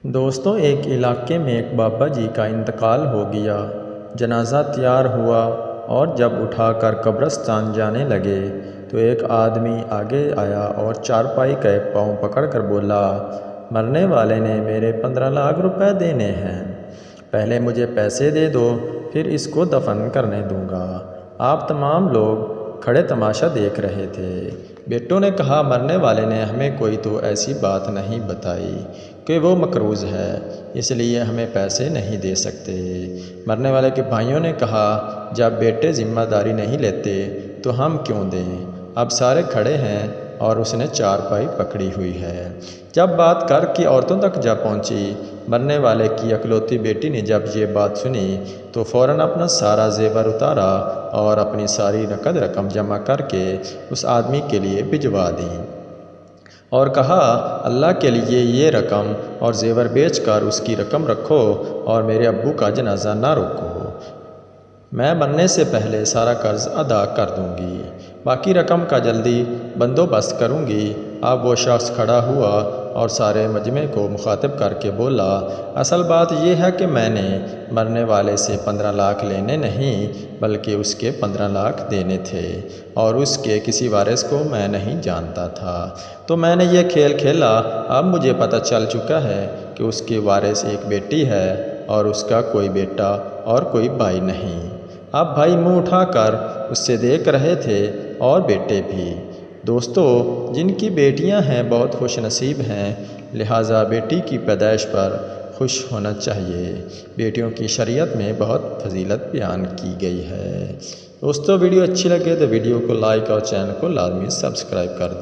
دوستوں، ایک علاقے میں ایک بابا جی کا انتقال ہو گیا۔ جنازہ تیار ہوا اور جب اٹھا کر قبرستان جانے لگے تو ایک آدمی آگے آیا اور چارپائی کا ایک پاؤں پکڑ کر بولا، مرنے والے نے میرے 15 لاکھ روپے دینے ہیں، پہلے مجھے پیسے دے دو، پھر اس کو دفن کرنے دوں گا۔ آپ تمام لوگ کھڑے تماشا دیکھ رہے تھے۔ بیٹوں نے کہا، مرنے والے نے ہمیں کوئی تو ایسی بات نہیں بتائی کہ وہ مقروض ہے، اس لیے ہمیں پیسے نہیں دے سکتے۔ مرنے والے کے بھائیوں نے کہا، جب بیٹے ذمہ داری نہیں لیتے تو ہم کیوں دیں؟ اب سارے کھڑے ہیں اور اس نے چارپائی پکڑی ہوئی ہے۔ جب بات گھر کی عورتوں تک جا پہنچی، مرنے والے کی اکلوتی بیٹی نے جب یہ بات سنی تو فوراً اپنا سارا زیور اتارا اور اپنی ساری نقد رقم جمع کر کے اس آدمی کے لیے بھجوا دی اور کہا، اللہ کے لیے یہ رقم اور زیور بیچ کر اس کی رقم رکھو اور میرے ابو کا جنازہ نہ روکو، میں مرنے سے پہلے سارا قرض ادا کر دوں گی، باقی رقم کا جلدی بندوبست کروں گی۔ اب وہ شخص کھڑا ہوا اور سارے مجمع کو مخاطب کر کے بولا، اصل بات یہ ہے کہ میں نے مرنے والے سے 15 لاکھ لینے نہیں بلکہ اس کے 15 لاکھ دینے تھے، اور اس کے کسی وارث کو میں نہیں جانتا تھا، تو میں نے یہ کھیل کھیلا۔ اب مجھے پتہ چل چکا ہے کہ اس کے وارث ایک بیٹی ہے اور اس کا کوئی بیٹا اور کوئی بھائی نہیں۔ اب بھائی منہ اٹھا کر اس سے دیکھ رہے تھے اور بیٹے بھی۔ دوستو، جن کی بیٹیاں ہیں بہت خوش نصیب ہیں، لہٰذا بیٹی کی پیدائش پر خوش ہونا چاہیے۔ بیٹیوں کی شریعت میں بہت فضیلت بیان کی گئی ہے۔ دوستو، ویڈیو اچھی لگے تو ویڈیو کو لائک اور چینل کو لازمی سبسکرائب کر دیں۔